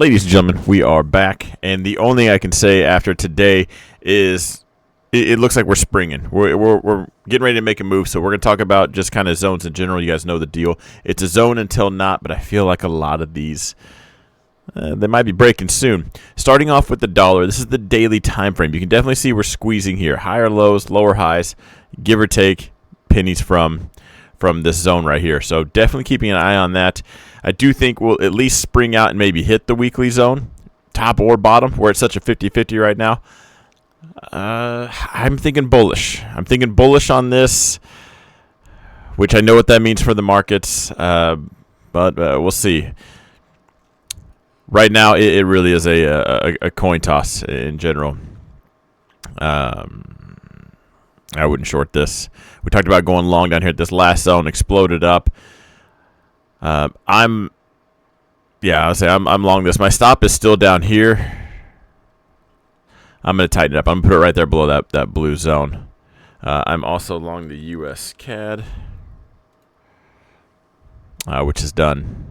Ladies and gentlemen, we are back, and the only thing I can say after today is it looks like we're springing. We're getting ready to make a move, so we're going to talk about just kind of zones in general. You guys know the deal. It's a zone until not, but I feel like a lot of these, they might be breaking soon. Starting off with the dollar, this is the daily time frame. You can definitely see we're squeezing here. Higher lows, lower highs, give or take pennies from this zone right here. So definitely keeping an eye on that. I do think we'll at least spring out and maybe hit the weekly zone, top or bottom, where it's such a 50-50 right now. I'm thinking bullish. I'm thinking bullish on this, which I know what that means for the markets, but we'll see. Right now, it really is a coin toss in general. I wouldn't short this. We talked about going long down here at this last zone, exploded up. I'm long this. My stop is still down here. I'm going to tighten it up. I'm going to put it right there below that blue zone. I'm also long the U.S. CAD, which has done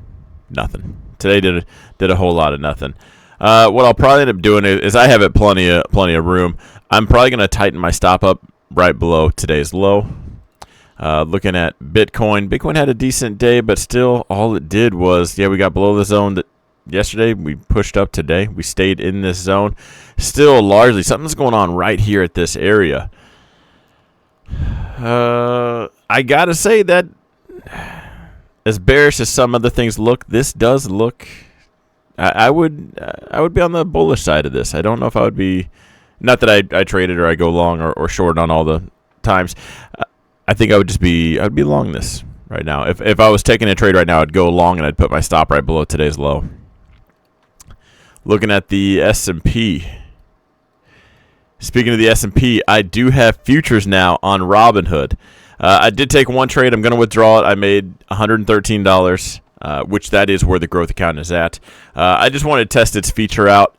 nothing. Today did a whole lot of nothing. What I'll probably end up doing is I have it plenty of room. I'm probably going to tighten my stop up right below today's low. Looking at Bitcoin. Bitcoin had a decent day, but still all it did was, we got below the zone that yesterday. We pushed up today. We stayed in this zone. Still largely, something's going on right here at this area. I got to say that as bearish as some other things look, this does look, I would be on the bullish side of this. I don't know if I would be, not that I traded or I go long or short on all the times. I think I'd be long this right now. If I was taking a trade right now, I'd go long and I'd put my stop right below today's low. Looking at the S&P. Speaking of the S&P, I do have futures now on Robinhood. I did take one trade. I'm going to withdraw it. I made $113, which that is where the growth account is at. I just wanted to test its feature out.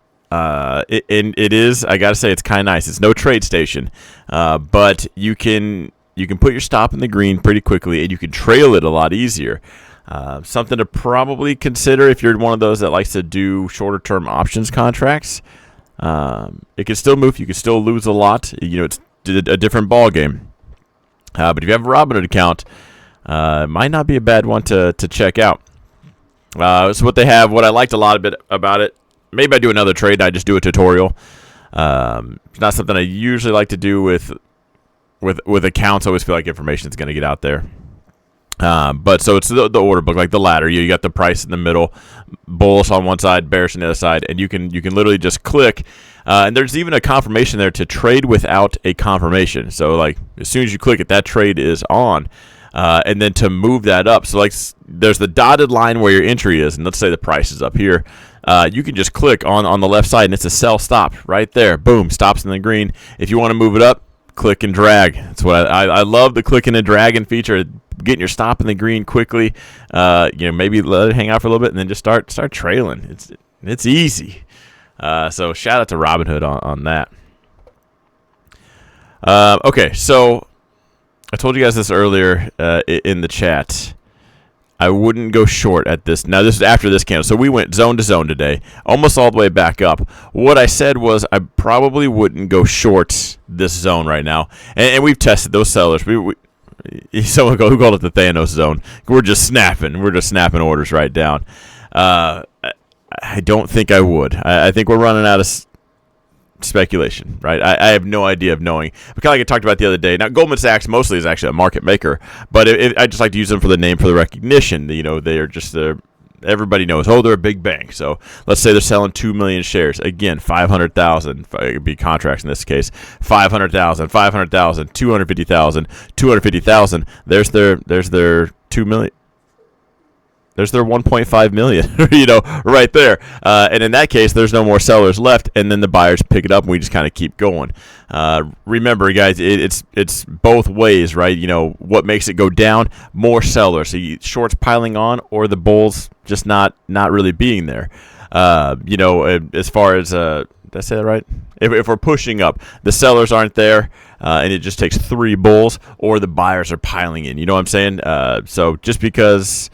It is, I got to say, it's kind of nice. It's no trade station, but you can put your stop in the green pretty quickly, and you can trail it a lot easier. Something to probably consider if you're one of those that likes to do shorter-term options contracts. It can still move. You can still lose a lot. It's a different ball game. But if you have a Robinhood account, it might not be a bad one to check out. So what they have, what I liked a lot about it, maybe I do another trade. I just do a tutorial. It's not something I usually like to do with accounts. I always feel like information is going to get out there. But so it's the order book, like the ladder. You got the price in the middle, bullish on one side, bearish on the other side, and you can literally just click. And there's even a confirmation there to trade without a confirmation. So like as soon as you click it, that trade is on. And then to move that up, so like there's the dotted line where your entry is, and let's say the price is up here. You can just click on the left side, and it's a sell stop right there. Boom, stops in the green. If you want to move it up, click and drag. That's what I love, the clicking and dragging feature. Getting your stop in the green quickly. Maybe let it hang out for a little bit and then just start trailing. It's easy. So shout out to Robinhood on that. Okay, so I told you guys this earlier in the chat. I wouldn't go short at this. Now, this is after this candle. So we went zone to zone today, almost all the way back up. What I said was I probably wouldn't go short this zone right now. And we've tested those sellers. Someone who called it the Thanos zone. We're just snapping orders right down. I don't think I would. I think we're running out of speculation, right? I have no idea of knowing. Kind of like I talked about the other day. Now, Goldman Sachs mostly is actually a market maker, but I just like to use them for the name, for the recognition. They are just everybody knows, they're a big bank. So let's say they're selling 2 million shares. Again, 500,000, it would be contracts in this case. 500,000, 250,000, 250,000. There's their 2 million. There's their 1.5 million, right there. And in that case, there's no more sellers left, and then the buyers pick it up, and we just kind of keep going. Remember, guys, it's both ways, right? What makes it go down? More sellers. So shorts piling on, or the bulls just not really being there. As far as did I say that right? If we're pushing up, the sellers aren't there, and it just takes 3 bulls, or the buyers are piling in. You know what I'm saying? So just because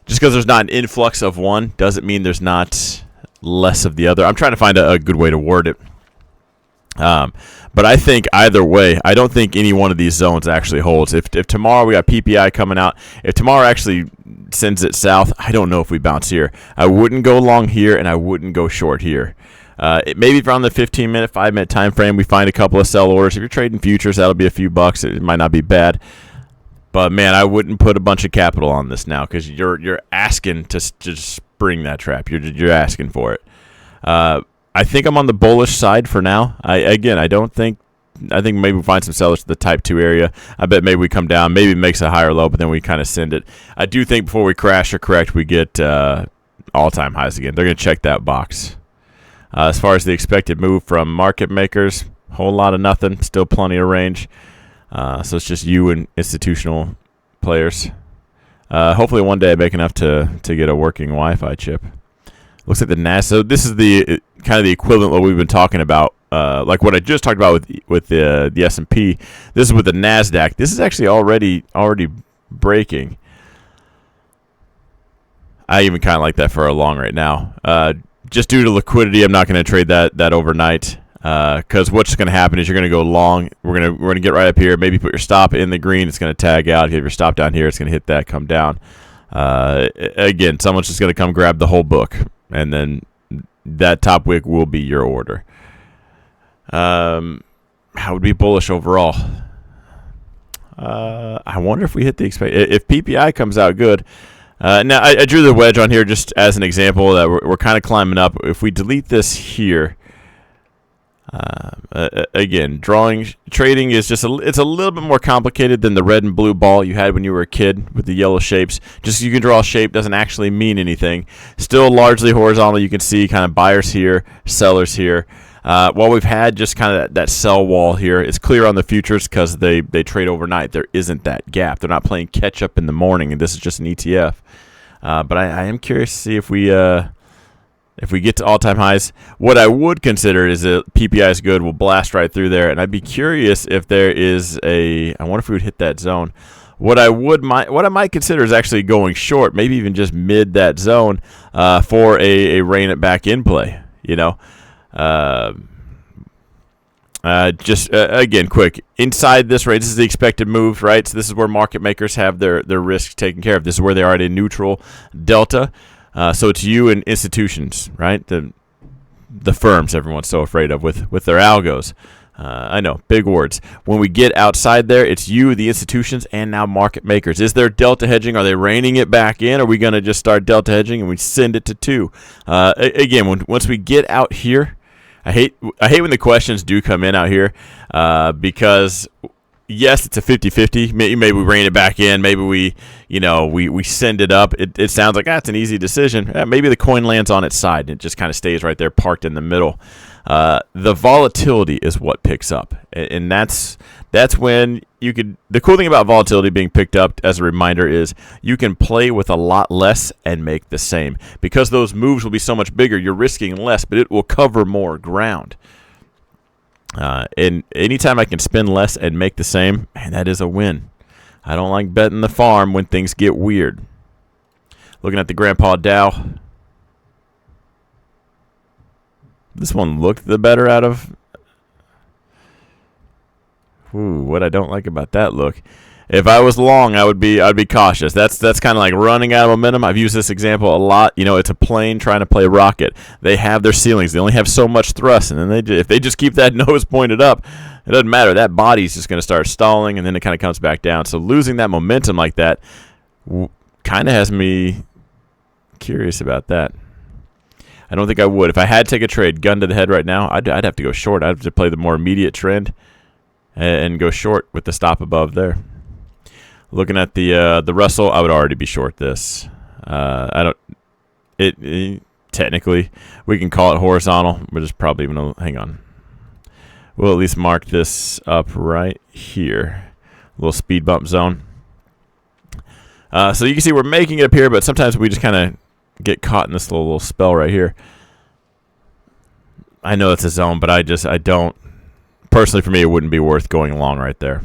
there's not an influx of one doesn't mean there's not less of the other. I'm trying to find a good way to word it. But I think either way, I don't think any one of these zones actually holds. If tomorrow we got PPI coming out, if tomorrow actually sends it south, I don't know if we bounce here. I wouldn't go long here, and I wouldn't go short here. Maybe around the 15-minute, 5-minute time frame, we find a couple of sell orders. If you're trading futures, that'll be a few bucks. It might not be bad. But, man, I wouldn't put a bunch of capital on this now because you're asking to spring that trap. You're asking for it. I think I'm on the bullish side for now. I think maybe we find some sellers to the type 2 area. I bet maybe we come down. Maybe it makes a higher low, but then we kind of send it. I do think before we crash or correct, we get all-time highs again. They're going to check that box. As far as the expected move from market makers, whole lot of nothing. Still plenty of range. So it's just you and institutional players. Hopefully one day I make enough to get a working Wi-Fi chip. Looks like the NASDAQ. So this is the kind of the equivalent of what we've been talking about, like what I just talked about with the S&P. This is with the NASDAQ. This is actually already breaking. I even kind of like that for a long right now. Just due to liquidity, I'm not going to trade that overnight. Because what's going to happen is you're going to go long. We're going to get right up here. Maybe put your stop in the green. It's going to tag out. If you have your stop down here, it's going to hit that, come down. Again, someone's just going to come grab the whole book, and then that top wick will be your order. How would be bullish overall? I wonder if we hit the if PPI comes out good. Now I drew the wedge on here just as an example that we're kind of climbing up. If we delete this here. Again, trading is just it's a little bit more complicated than the red and blue ball you had when you were a kid with the yellow shapes. Just so you can draw a shape doesn't actually mean anything. Still largely horizontal. You can see kind of buyers here, sellers here. While we've had just kind of that sell wall here, it's clear on the futures because they trade overnight. There isn't that gap. They're not playing catch up in the morning, and this is just an ETF. But I am curious to see if we get to all-time highs. What I would consider is that PPI is good. We'll blast right through there. And I'd be curious if there is I wonder if we would hit that zone. What I might consider is actually going short, maybe even just mid that zone for a rein it back in play. Again, quick. Inside this range, this is the expected move, right? So this is where market makers have their risks taken care of. This is where they are at a neutral delta. So it's you and institutions, right? The firms everyone's so afraid of with their algos. I know, big words. When we get outside there, it's you, the institutions, and now market makers. Is there delta hedging? Are they reining it back in? Are we going to just start delta hedging and we send it to 2? Again, once we get out here, I hate when the questions do come in out here because yes, it's a 50-50. Maybe we rein it back in. Maybe we send it up. It sounds like it's an easy decision. Maybe the coin lands on its side and it just kind of stays right there parked in the middle. The volatility is what picks up, and that's when you could. The cool thing about volatility being picked up, as a reminder, is you can play with a lot less and make the same because those moves will be so much bigger. You're risking less, but it will cover more ground. And anytime I can spend less and make the same, man, that is a win. I don't like betting the farm when things get weird. Looking at the Grandpa Dow. This one looked the better out of. Ooh, what I don't like about that look. If I was long, I'd be cautious. That's kind of like running out of momentum. I've used this example a lot. It's a plane trying to play rocket. They have their ceilings. They only have so much thrust, and then if they just keep that nose pointed up, it doesn't matter. That body's just going to start stalling, and then it kind of comes back down. So losing that momentum like that kind of has me curious about that. I don't think I would. If I had to take a trade, gun to the head right now, I'd have to go short. I'd have to play the more immediate trend and go short with the stop above there. Looking at the Russell, I would already be short this. Technically, we can call it horizontal. We're just probably even hang on. We'll at least mark this up right here. A little speed bump zone. So you can see we're making it up here, but sometimes we just kind of get caught in this little spell right here. I know it's a zone, but I don't. Personally, for me, it wouldn't be worth going long right there.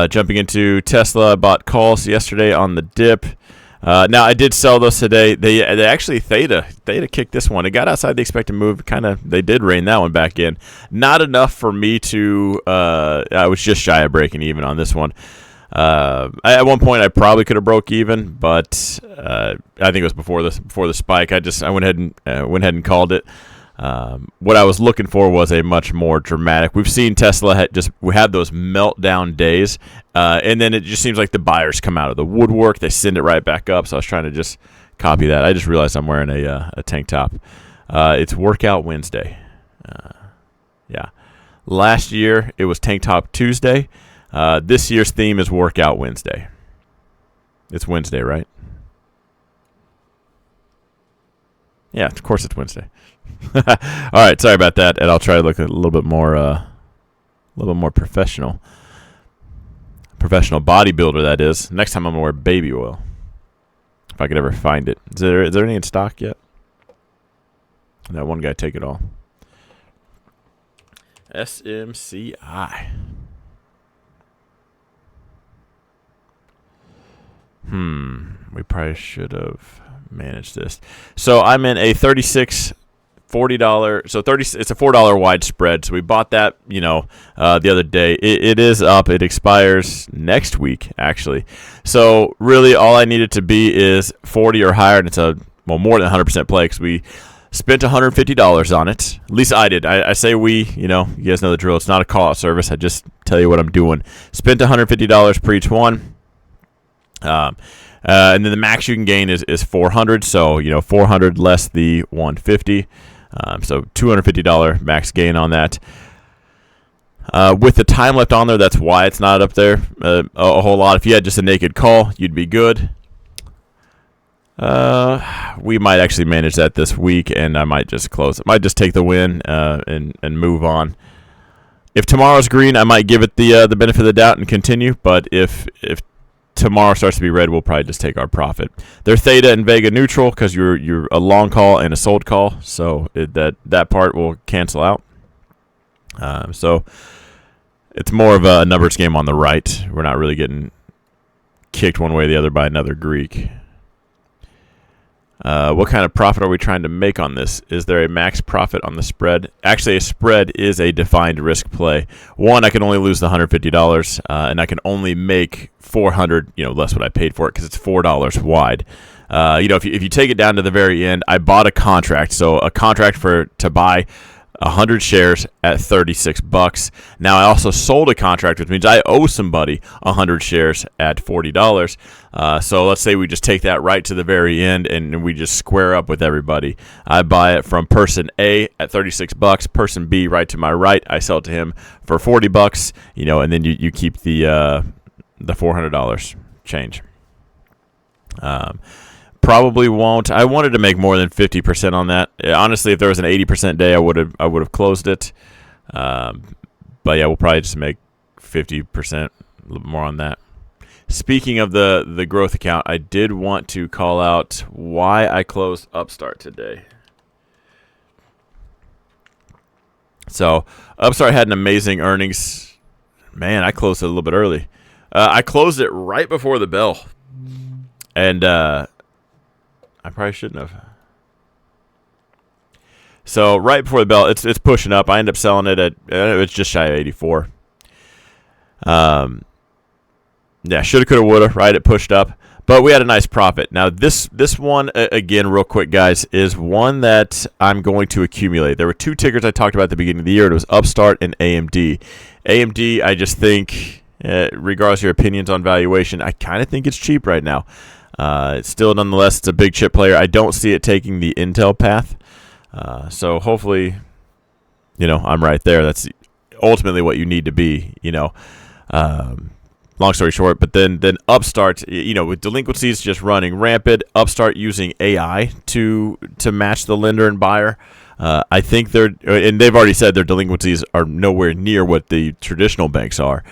Jumping into Tesla, I bought calls yesterday on the dip. Now I did sell those today. They actually theta kicked this one. It got outside the expected move. They did rein that one back in. Not enough for me to. I was just shy of breaking even on this one. At one point I probably could have broke even, but I think it was before the spike. I went ahead and called it. What I was looking for was a much more dramatic. We've seen Tesla have those meltdown days, and then it just seems like the buyers come out of the woodwork. They send it right back up. So I was trying to just copy that. I just realized I'm wearing a tank top. It's Workout Wednesday. Yeah. Last year it was Tank Top Tuesday. This year's theme is Workout Wednesday. It's Wednesday, right? Yeah, of course it's Wednesday. All right, sorry about that, and I'll try to look a little bit more professional. Professional bodybuilder, that is. Next time I'm gonna wear baby oil, if I could ever find it. Is there any in stock yet? That one guy take it all. SMCI. We probably should have managed this. So I'm in a $36, $40. So it's a $4 wide spread. So we bought that, the other day. It is up. It expires next week, actually. So really, all I needed to be is 40 or higher, and it's more than 100% play because we spent $150 on it. At least I did. I say we. You guys know the drill. It's not a call out service. I just tell you what I'm doing. Spent $150 per each one. And then the max you can gain is 400. So 400 less the 150. So $250 max gain on that. With the time left on there, that's why it's not up there a whole lot. If you had just a naked call, you'd be good. We might actually manage that this week, and I might just close it. Might just take the win and move on. If tomorrow's green, I might give it the benefit of the doubt and continue. But if tomorrow starts to be red, we'll probably just take our profit. They're theta and vega neutral because you're a long call and a sold call, so that part will cancel out. So it's more of a numbers game on the right. We're not really getting kicked one way or the other by another Greek. What kind of profit are we trying to make on this? Is there a max profit on the spread? Actually, a spread is a defined risk play. One, I can only lose the $150, and I can only make $400, less what I paid for it because it's $4 wide. If you take it down to the very end, I bought a contract. So a contract to buy 100 shares at $36. Now I also sold a contract, which means I owe somebody 100 shares at $40. So let's say we just take that right to the very end and we just square up with everybody. I buy it from person A at $36, person B right to my right. I sell it to him for $40, and then you keep the $400 change. Probably won't. I wanted to make more than 50% on that. Honestly, if there was an 80% day, I would have closed it. But yeah, we'll probably just make 50%, a little more on that. Speaking of the growth account, I did want to call out why I closed Upstart today. So Upstart had an amazing earnings. Man, I closed it a little bit early. I closed it right before the bell, and I probably shouldn't have. So right before the bell, it's pushing up. I end up selling it at it's just shy of 84. Yeah, shoulda, coulda, woulda. Right, it pushed up, but we had a nice profit. Now this one again, real quick, guys, is one that I'm going to accumulate. There were two tickers I talked about at the beginning of the year. It was Upstart and AMD. AMD, I just think, regardless of your opinions on valuation, I kind of think it's cheap right now. It's still, nonetheless, it's a big chip player. I don't see it taking the Intel path. So hopefully, I'm right there. That's ultimately what you need to be, long story short. But then Upstart, with delinquencies just running rampant, Upstart using AI to match the lender and buyer. I think and they've already said their delinquencies are nowhere near what the traditional banks are.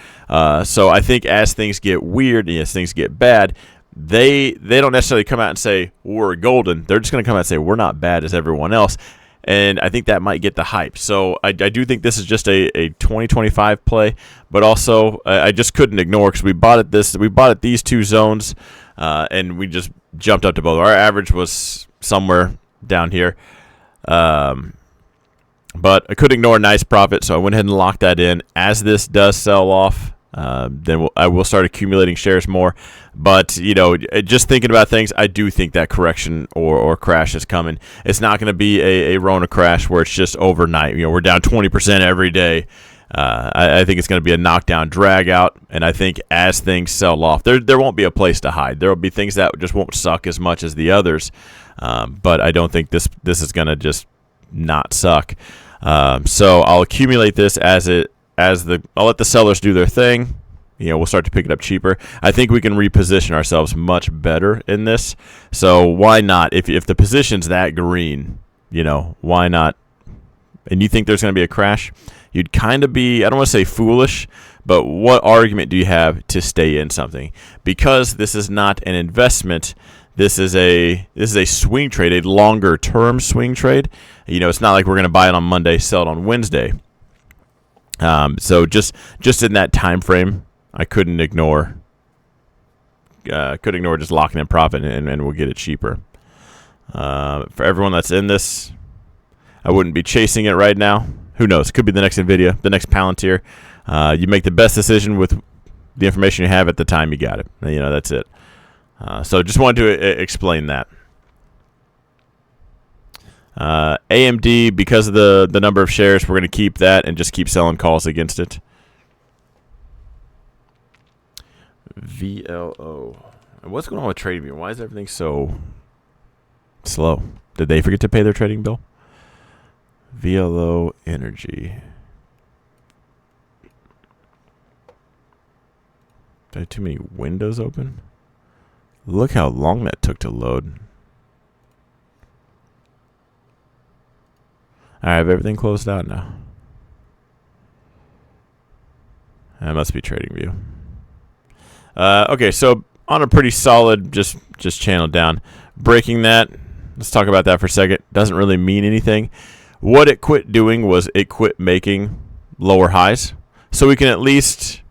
So I think as things get weird and as things get bad, they don't necessarily come out and say we're golden. They're just going to come out and say we're not bad as everyone else. and I think that might get the hype. So I do think this is just a 2025 play, but also I just couldn't ignore because we bought at these two zones, and we just jumped up to both. Our average was somewhere down here, but I couldn't ignore a nice profit, so I went ahead and locked that in. As this does sell off, then I will start accumulating shares more. But, you know, just thinking about things, I do think that correction or crash is coming. It's not going to be a Rona crash where it's just overnight. You know, we're down 20% every day. I think it's going to be a knockdown drag out, and I think as things sell off, there won't be a place to hide. There will be things that just won't suck as much as the others, but I don't think this is going to just not suck. So I'll accumulate this I'll let the sellers do their thing. You know, we'll start to pick it up cheaper. I think we can reposition ourselves much better in this. So why not? If the position's that green, you know, why not? And you think there's going to be a crash, you'd kind of be, I don't want to say foolish, but what argument do you have to stay in something? Because this is not an investment. This is a swing trade, a longer term swing trade. You know, it's not like we're going to buy it on Monday, sell it on Wednesday. So just in that time frame, I couldn't ignore just locking in profit, and we'll get it cheaper. For everyone that's in this, I wouldn't be chasing it right now. Who knows? It could be the next Nvidia, the next Palantir. You make the best decision with the information you have at the time you got it. You know, that's it. So just wanted to explain that. AMD, because of the number of shares, we're going to keep that and just keep selling calls against it. VLO. What's going on with TradingView? Why is everything so slow? Did they forget to pay their trading bill? VLO Energy. Did I have too many windows open? Look how long that took to load. I have everything closed out now. That must be TradingView. Okay, so on a pretty solid, just channel down. Breaking that, let's talk about that for a second. Doesn't really mean anything. What it quit doing was it quit making lower highs. So we can at least,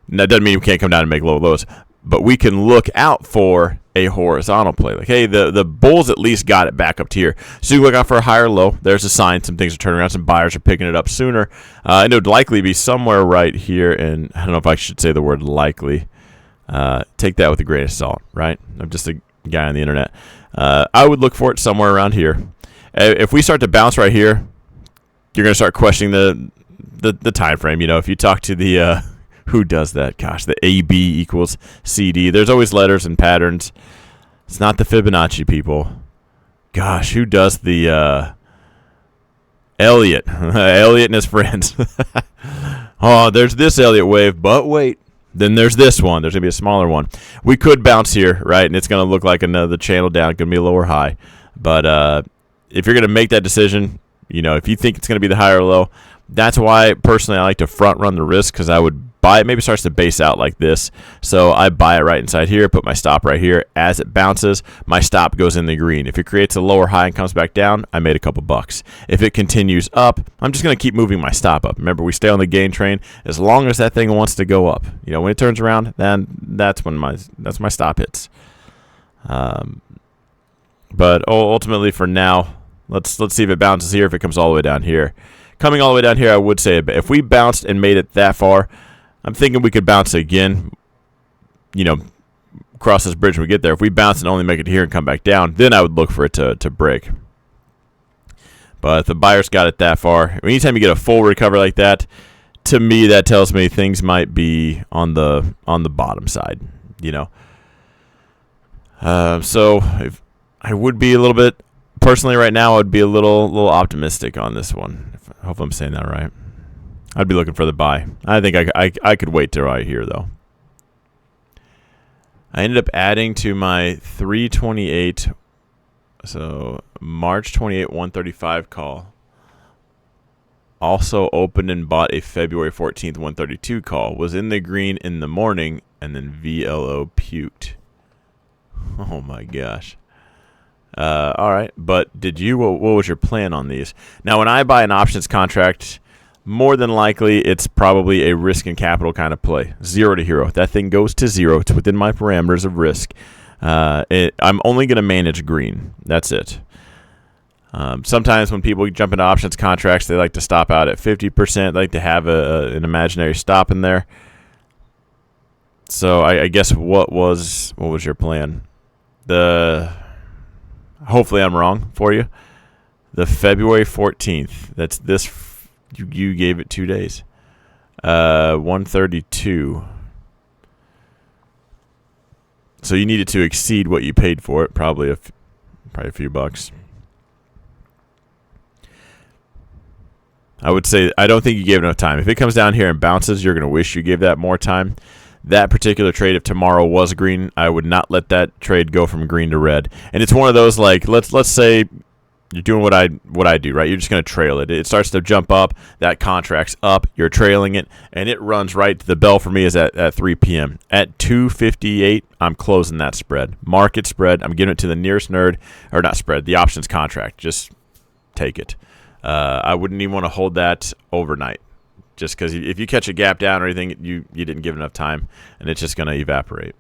that doesn't mean we can't come down and make lower lows, but we can look out for a horizontal play. Like, hey, the bulls at least got it back up to here. So you look out for a higher low. There's a sign some things are turning around. Some buyers are picking it up sooner. And it would likely be somewhere right here. And I don't know if I should say the word likely. Take that with a grain of salt, right? I'm just a guy on the internet. I would look for it somewhere around here. If we start to bounce right here, you're going to start questioning the time frame. You know, if you talk to the who does that? Gosh, the AB equals CD. There's always letters and patterns. It's not the Fibonacci, people. Gosh, who does the Elliott? Elliott and his friends. Oh, there's this Elliott wave, but wait. Then there's this one. There's going to be a smaller one. We could bounce here, right? And it's going to look like another channel down. It's going to be a lower high. But if you're going to make that decision, you know, if you think it's going to be the high or low, that's why personally I like to front run the risk, because I would buy it. Maybe it starts to base out like this. So I buy it right inside here, put my stop right here. As it bounces, my stop goes in the green. If it creates a lower high and comes back down, I made a couple bucks. If it continues up, I'm just going to keep moving my stop up. Remember, we stay on the gain train as long as that thing wants to go up. You know, when it turns around, then that's when my stop hits. But ultimately for now, let's see if it bounces here, if it comes all the way down here. Coming all the way down here, I would say if we bounced and made it that far, I'm thinking we could bounce again, you know, cross this bridge when we get there. If we bounce and only make it here and come back down, then I would look for it to break. But if the buyers got it that far, anytime you get a full recovery like that, to me that tells me things might be on the bottom side, you know. So if I would be a little bit, personally right now, I would be a little optimistic on this one. I hope I'm saying that right. I'd be looking for the buy. I think I could wait till right here, though. I ended up adding to my 328, so March 28, 135 call. Also opened and bought a February 14th, 132 call. Was in the green in the morning, and then VLO puked. Oh, my gosh. All right, but did you? What was your plan on these? Now, when I buy an options contract, more than likely it's probably a risk and capital kind of play. 0 to hero. That thing goes to 0. It's within my parameters of risk. I'm only going to manage green. That's it. Sometimes when people jump into options contracts, they like to stop out at 50%. They like to have an imaginary stop in there. So I guess what was your plan? Hopefully I'm wrong for you. The February 14th. That's this. You gave it 2 days. 132. So you needed to exceed what you paid for it. Probably a few bucks. I would say I don't think you gave enough time. If it comes down here and bounces, you're going to wish you gave that more time. That particular trade, if tomorrow was green, I would not let that trade go from green to red. And it's one of those, like, let's say you're doing what I do, right? You're just going to trail it. It starts to jump up. That contract's up. You're trailing it, and it runs right. The bell for me is at 3 p.m. At 2:58, I'm closing that spread. Market spread. I'm giving it to the nearest nerd, or not spread, the options contract. Just take it. I wouldn't even want to hold that overnight. Just because if you catch a gap down or anything, you didn't give enough time, and it's just going to evaporate.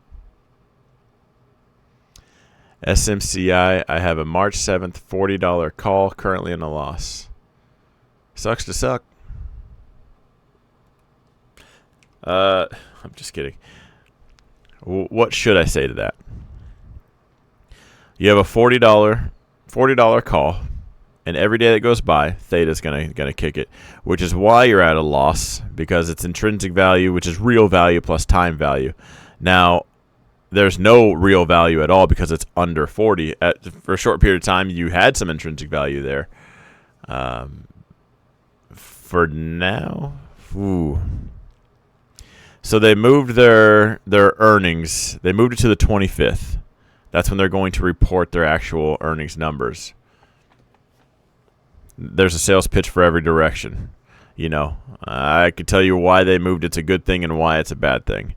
SMCI, I have a March 7th $40 call, currently in a loss. Sucks to suck. I'm just kidding. What should I say to that? You have a $40 call. And every day that goes by, Theta's gonna kick it, which is why you're at a loss, because it's intrinsic value, which is real value plus time value. Now, there's no real value at all because it's under 40. For a short period of time, you had some intrinsic value there. For now, ooh. So they moved their earnings. They moved it to the 25th. That's when they're going to report their actual earnings numbers. There's a sales pitch for every direction. I could tell you why they moved it's a good thing and why it's a bad thing.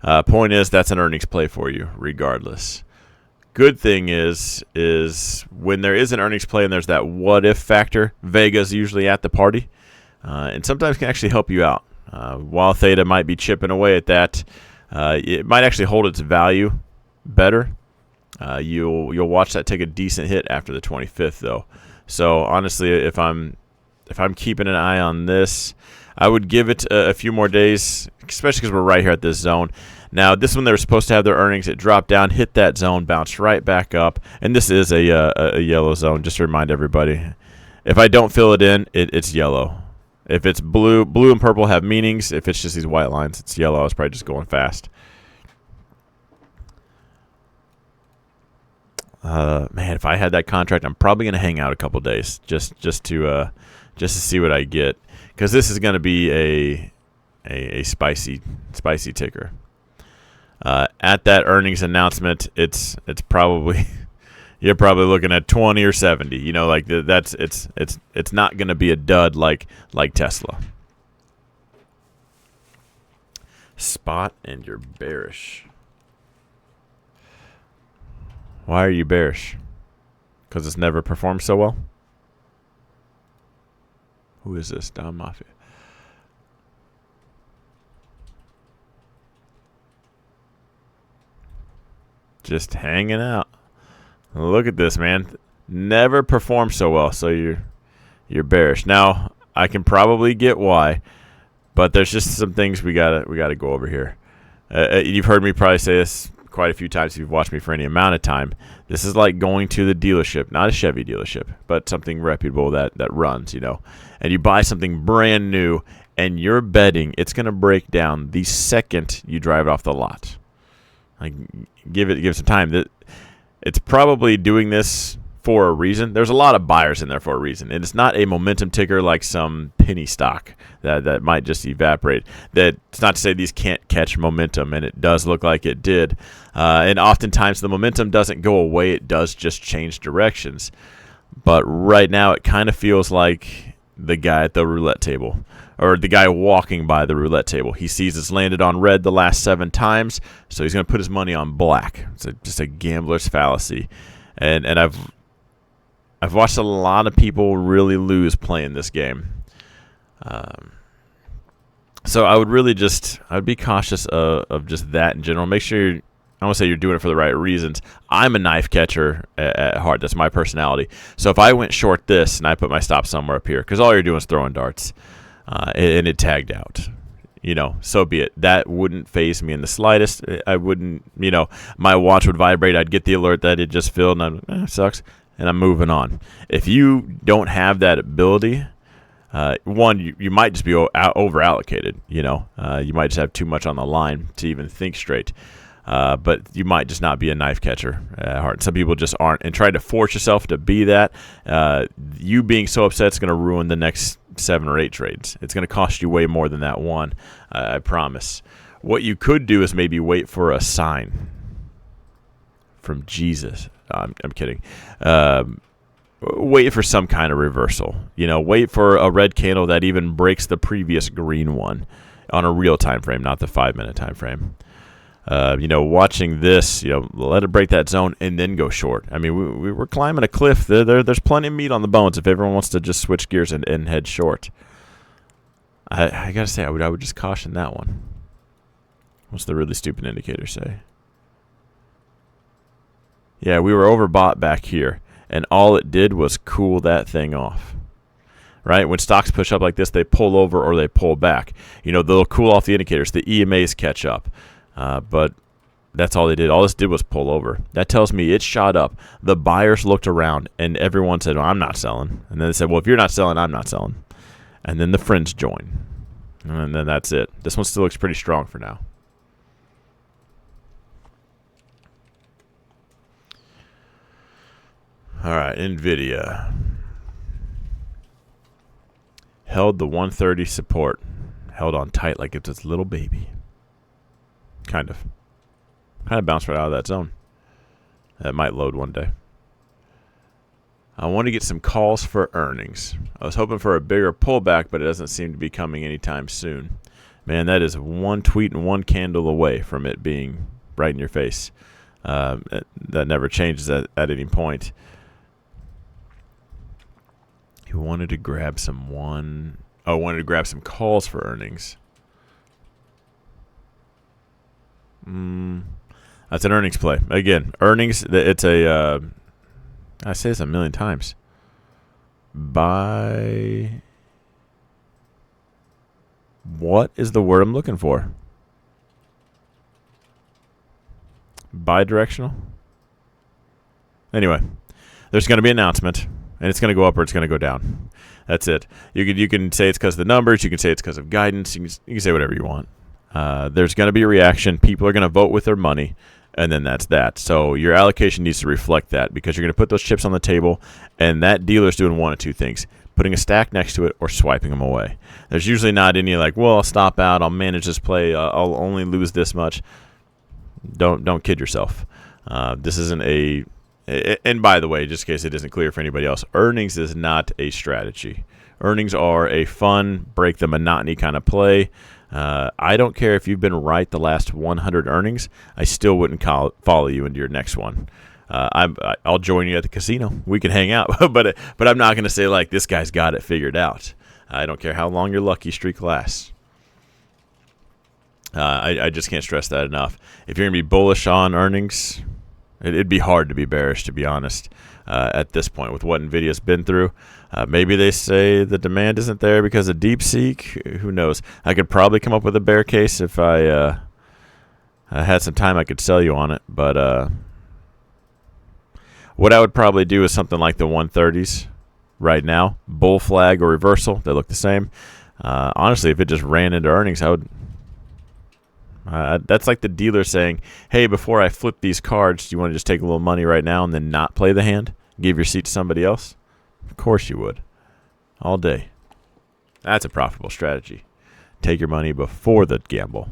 Point is, that's an earnings play for you, regardless. Good thing is when there is an earnings play and there's that what-if factor, Vega's usually at the party, and sometimes can actually help you out. While Theta might be chipping away at that, it might actually hold its value better. You'll watch that take a decent hit after the 25th, though. So honestly, if I'm keeping an eye on this, I would give it a few more days, especially because we're right here at this zone. Now, this one they were supposed to have their earnings. It dropped down, hit that zone, bounced right back up, and this is a yellow zone. Just to remind everybody, if I don't fill it in, it's yellow. If it's blue and purple have meanings. If it's just these white lines, it's yellow. I was probably just going fast. Man, if I had that contract, I'm probably gonna hang out a couple days just to see what I get, because this is gonna be a spicy ticker. At that earnings announcement, it's probably you're probably looking at 20 or 70. Like it's not gonna be a dud like Tesla. Spot, and you're bearish. Why are you bearish? Because it's never performed so well? Who is this? Don Mafia. Just hanging out. Look at this, man. Never performed so well, so you're bearish. Now, I can probably get why, but there's just some things we gotta go over here. You've heard me probably say this quite a few times if you've watched me for any amount of time. This is like going to the dealership, not a Chevy dealership, but something reputable that runs, and you buy something brand new and you're betting it's going to break down the second you drive it off the lot. Like, give it some time. It's probably doing this for a reason. There's a lot of buyers in there for a reason. And it's not a momentum ticker like some penny stock that might just evaporate. That's not to say these can't catch momentum, and it does look like it did. And oftentimes the momentum doesn't go away. It does just change directions. But right now it kind of feels like the guy at the roulette table, or the guy walking by the roulette table. He sees it's landed on red the last 7 times, so he's going to put his money on black. It's just a gambler's fallacy. And I've watched a lot of people really lose playing this game. So I would really I'd be cautious of just that in general. Make sure I won't say you're doing it for the right reasons. I'm a knife catcher at heart. That's my personality. So if I went short this and I put my stop somewhere up here, because all you're doing is throwing darts, and it tagged out, so be it. That wouldn't faze me in the slightest. I wouldn't, my watch would vibrate. I'd get the alert that it just filled, and sucks, and I'm moving on. If you don't have that ability, one, you might just be over allocated. You might just have too much on the line to even think straight. But you might just not be a knife catcher at heart. Some people just aren't, and try to force yourself to be that. You being so upset is going to ruin the next 7 or 8 trades. It's going to cost you way more than that one, I promise. What you could do is maybe wait for a sign from Jesus. I'm kidding. Wait for some kind of reversal. Wait for a red candle that even breaks the previous green one on a real time frame, not the 5-minute time frame. Watching this, let it break that zone and then go short. I mean, we're climbing a cliff. There's plenty of meat on the bones if everyone wants to just switch gears and head short. I gotta say, I would just caution that one. What's the really stupid indicator say? Yeah, we were overbought back here, and all it did was cool that thing off. Right? When stocks push up like this, they pull over or they pull back. They'll cool off the indicators. The EMAs catch up. But that's all they did. All this did was pull over. That tells me it shot up. The buyers looked around, and everyone said, well, I'm not selling. And then they said, well, if you're not selling, I'm not selling. And then the friends join. And then that's it. This one still looks pretty strong for now. All right, Nvidia. Held the 130 support. Held on tight like it's its little baby. Kind of bounced right out of that zone. That might load one day. I want to get some calls for earnings. I was hoping for a bigger pullback, but it doesn't seem to be coming anytime soon. Man, that is one tweet and one candle away from it being right in your face. That never changes at any point. You wanted to grab wanted to grab some calls for earnings. That's an earnings play. Again, earnings, it's I say this a million times. What is the word I'm looking for? Bi-directional? Anyway, there's going to be an announcement, and it's going to go up or it's going to go down. That's it. You can say it's because of the numbers. You can say it's because of guidance. You can say whatever you want. There's going to be a reaction. People are going to vote with their money, and then that's that. So your allocation needs to reflect that, because you're going to put those chips on the table, and that dealer's doing one of two things: putting a stack next to it or swiping them away. There's usually not any like, well, I'll stop out, I'll manage this play, I'll only lose this much. Don't kid yourself. This isn't and by the way, just in case it isn't clear for anybody else, earnings is not a strategy. Earnings are a fun, break the monotony kind of play. I don't care if you've been right the last 100 earnings. I still wouldn't follow you into your next one. I'll join you at the casino. We can hang out, but I'm not going to say like this guy's got it figured out. I don't care how long your lucky streak lasts. I just can't stress that enough. If you're going to be bullish on earnings, it'd be hard to be bearish, to be honest, at this point with what Nvidia's been through. Maybe they say the demand isn't there because of DeepSeek. Who knows? I could probably come up with a bear case if I had some time. I could sell you on it. But what I would probably do is something like the 130s right now. Bull flag or reversal. They look the same. Honestly, if it just ran into earnings, I would... that's like the dealer saying, hey, before I flip these cards, do you want to just take a little money right now and then not play the hand? Give your seat to somebody else? Of course you would. All day. That's a profitable strategy. Take your money before the gamble.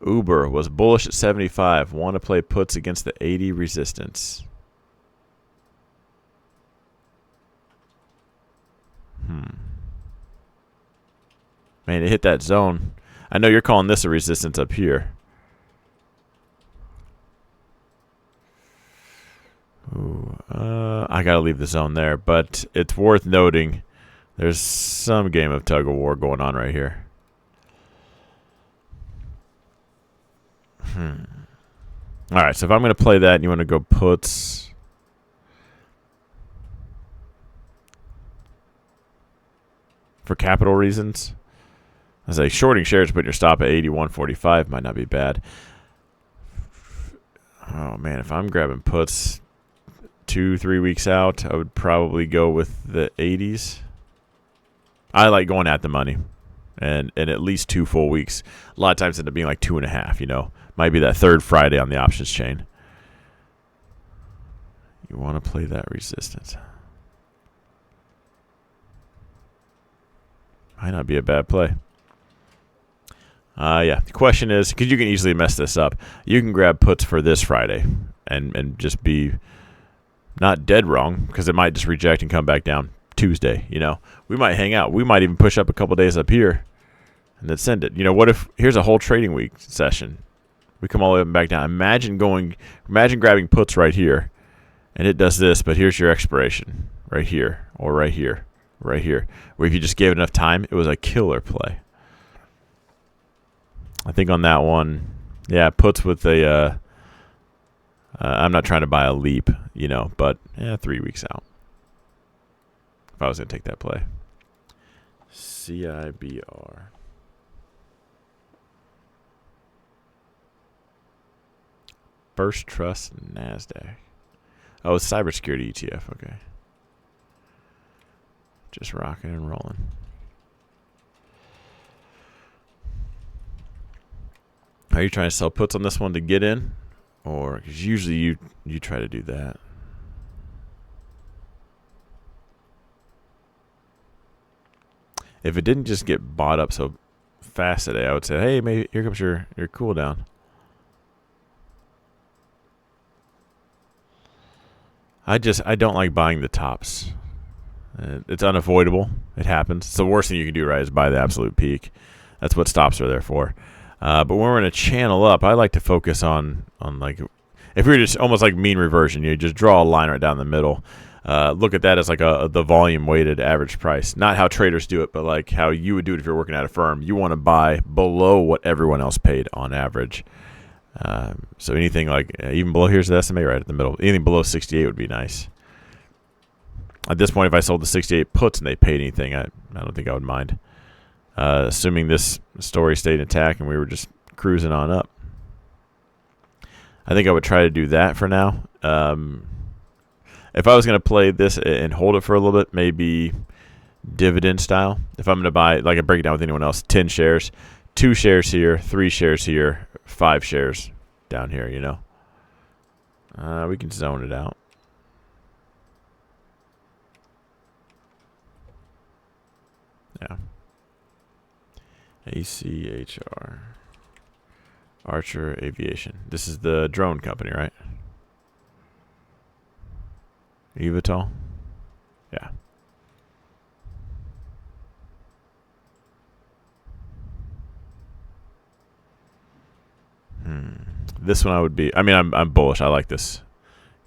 Uber was bullish at 75. Want to play puts against the 80 resistance. Man, it hit that zone. I know you're calling this a resistance up here. I got to leave the zone there, but it's worth noting there's some game of tug of war going on right here. All right, so if I'm going to play that and you want to go puts, for capital reasons, I was like, shorting shares, putting your stop at 81.45 might not be bad. Oh, man, if I'm grabbing puts 2-3 weeks out, I would probably go with the 80s. I like going at the money, and at least 2 full weeks. A lot of times it end up being like 2.5, you know. Might be that third Friday on the options chain. You want to play that resistance. Might not be a bad play. Yeah, the question is, because you can easily mess this up, you can grab puts for this Friday and just be not dead wrong, because it might just reject and come back down Tuesday, you know. We might hang out. We might even push up a couple days up here and then send it. You know, what if here's a whole trading week session. We come all the way up and back down. Imagine grabbing puts right here, and it does this, but here's your expiration right here, or right here, right here. Where if you just gave it enough time, it was a killer play. I think on that one, yeah, puts with a, I'm not trying to buy a leap, you know, but 3 weeks out. If I was going to take that play. CIBR. First Trust NASDAQ. Oh, it's Cybersecurity ETF. Okay. Just rocking and rolling. Are you trying to sell puts on this one to get in? Or, because usually you try to do that. If it didn't just get bought up so fast today, I would say, hey, maybe here comes your cool down. I don't like buying the tops. It's unavoidable. It happens. It's the worst thing you can do, right, is buy the absolute peak. That's what stops are there for. But when we're in a channel up, I like to focus on like, if we're just almost like mean reversion, you just draw a line right down the middle. Look at that as like the volume weighted average price. Not how traders do it, but like how you would do it if you're working at a firm. You want to buy below what everyone else paid on average. So anything like, even below, here's the SMA right at the middle. Anything below 68 would be nice. At this point, if I sold the 68 puts and they paid anything, I don't think I would mind. Assuming this story stayed intact and we were just cruising on up. I think I would try to do that for now. If I was going to play this and hold it for a little bit, maybe dividend style. If I'm going to buy, like I break it down with anyone else, 10 shares, 2 shares here, 3 shares here, 5 shares down here, you know. We can zone it out. Yeah. ACHR. Archer Aviation. This is the drone company, right? Evatol? Yeah. This one I would be, I mean, I'm bullish. I like this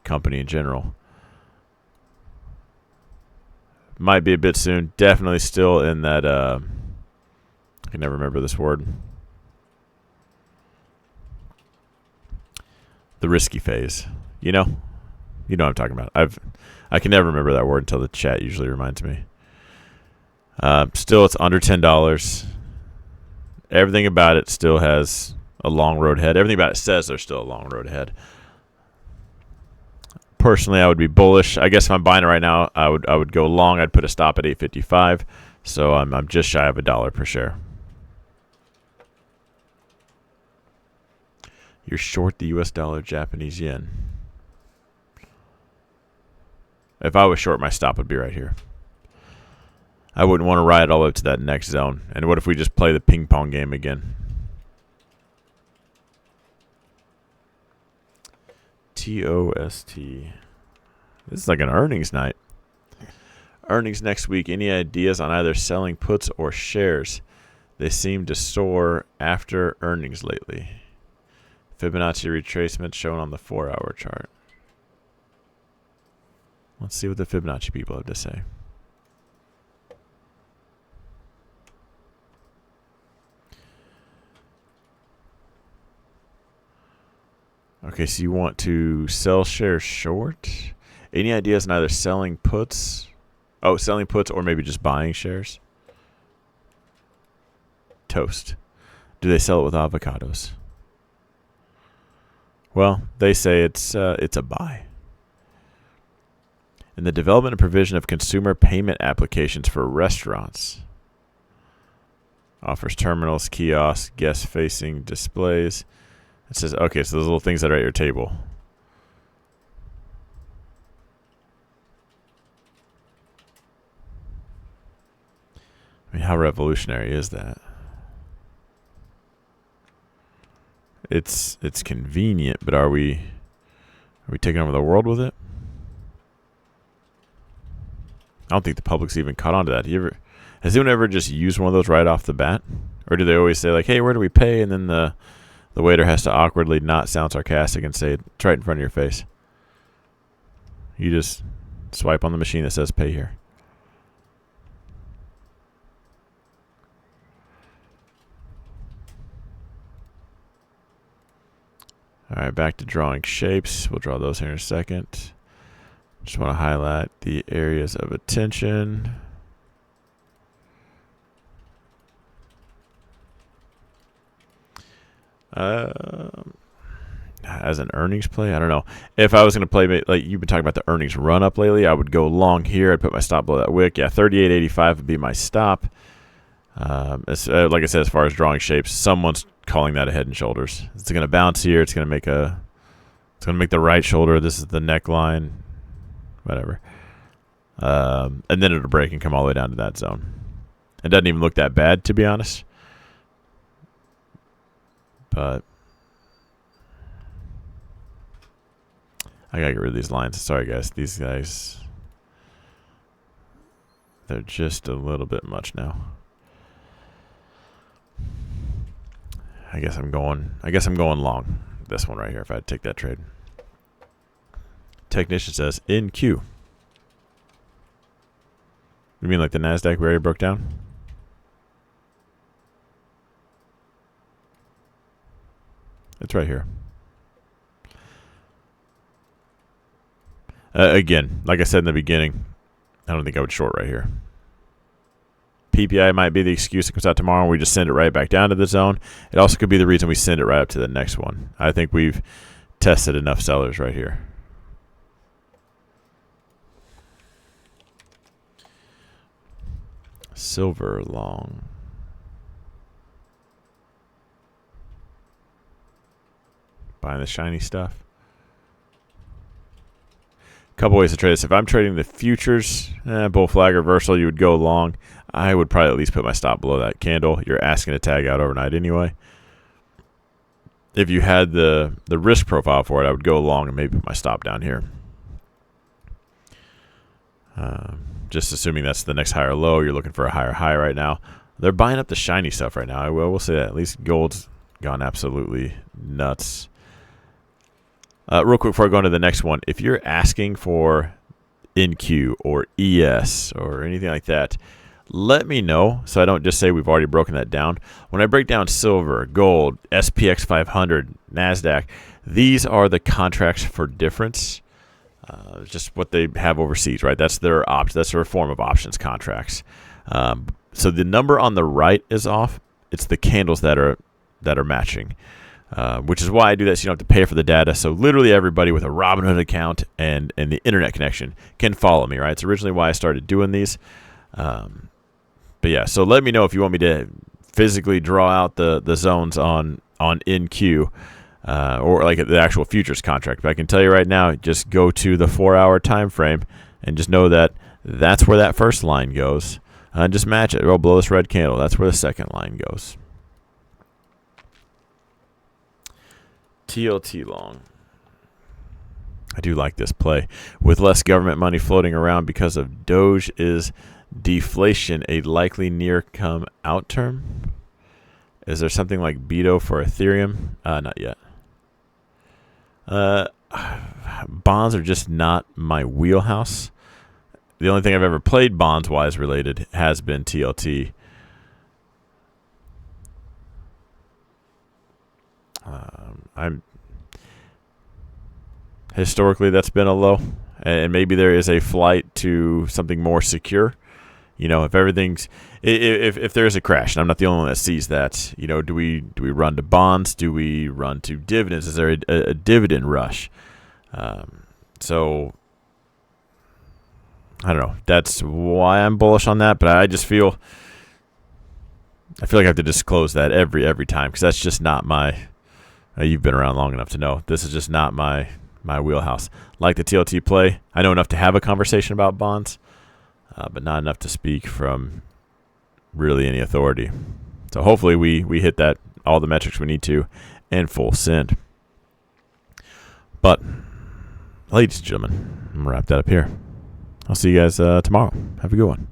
company in general. Might be a bit soon. Definitely still in that, I can never remember this word. The risky phase. You know? You know what I'm talking about. I can never remember that word until the chat usually reminds me. Still, it's under $10. Everything about it still has a long road ahead. Everything about it says there's still a long road ahead. Personally, I would be bullish. I guess if I'm buying it right now, I would go long. I'd put a stop at 8.55. So I'm just shy of $1 per share. You're short the U.S. dollar, Japanese yen. If I was short, my stop would be right here. I wouldn't want to ride all the way to that next zone. And what if we just play the ping pong game again? TOST. This is like an earnings night. Earnings next week. Any ideas on either selling puts or shares? They seem to soar after earnings lately. Fibonacci retracement shown on the 4-hour chart. Let's see what the Fibonacci people have to say. Okay, so you want to sell shares short? Any ideas on either selling puts? Oh, selling puts or maybe just buying shares? Toast. Do they sell it with avocados? Well, they say it's a buy. In the development and provision of consumer payment applications for restaurants. Offers terminals, kiosks, guest-facing displays. It says, okay, so those little things that are at your table. I mean, how revolutionary is that? It's convenient, but are we taking over the world with it? I don't think the public's even caught on to that. Has anyone ever just used one of those right off the bat? Or do they always say, like, hey, where do we pay? And then the waiter has to awkwardly not sound sarcastic and say it's right in front of your face. You just swipe on the machine that says pay here. All right, back to drawing shapes. We'll draw those here in a second. Just want to highlight the areas of attention. As an earnings play, I don't know. If I was going to play, like you've been talking about the earnings run up lately, I would go long here. I'd put my stop below that wick. Yeah, 38.85 would be my stop. Like I said, as far as drawing shapes, someone's calling that a head and shoulders. It's going to bounce here. It's going to make the right shoulder. This is the neckline, whatever. And then it'll break and come all the way down to that zone. It doesn't even look that bad, to be honest. But I gotta get rid of these lines. Sorry, guys. These guys, they're just a little bit much now. I guess I'm going long. This one right here, if I had to take that trade. Technician says in Q. You mean like the NASDAQ we already broke down? It's right here. Again, like I said in the beginning, I don't think I would short right here. PPI might be the excuse that comes out tomorrow and we just send it right back down to the zone. It also could be the reason we send it right up to the next one. I think we've tested enough sellers right here. Silver long. Buying the shiny stuff. Couple ways to trade this. If I'm trading the futures, bull flag reversal, you would go long. I would probably at least put my stop below that candle. You're asking to tag out overnight anyway. If you had the risk profile for it, I would go long and maybe put my stop down here. Just assuming that's the next higher low. You're looking for a higher high right now. They're buying up the shiny stuff right now. I will say that. At least gold's gone absolutely nuts. Real quick before I go into the next one, if you're asking for NQ or ES or anything like that, let me know so I don't just say we've already broken that down. When I break down silver, gold, SPX 500, NASDAQ, these are the contracts for difference. Just what they have overseas, right? That's their that's their form of options contracts. So the number on the right is off. It's the candles that are matching. Which is why I do that, so you don't have to pay for the data. So literally everybody with a Robinhood account and the internet connection can follow me, right? It's originally why I started doing these. But yeah, so let me know if you want me to physically draw out the zones on NQ or like the actual futures contract. But I can tell you right now, just go to the 4-hour time frame and just know that that's where that first line goes. Just match it. Go below this red candle. That's where the second line goes. TLT long. I do like this play. With less government money floating around because of Doge, is deflation a likely near-come out term? Is there something like BETO for Ethereum? Not yet. bonds are just not my wheelhouse. The only thing I've ever played bonds-wise related has been TLT. I'm historically that's been a low, and maybe there is a flight to something more secure. You know, if everything's if there's a crash, and I'm not the only one that sees that. You know, do we run to bonds? Do we run to dividends? Is there a dividend rush? So I don't know. That's why I'm bullish on that. But I just feel like I have to disclose that every time, because that's just not my. You've been around long enough to know this is just not my wheelhouse. Like the TLT play, I know enough to have a conversation about bonds, but not enough to speak from really any authority. So hopefully we hit that all the metrics we need to in full send. But ladies and gentlemen, I'm gonna wrap that up here. I'll see you guys tomorrow. Have a good one.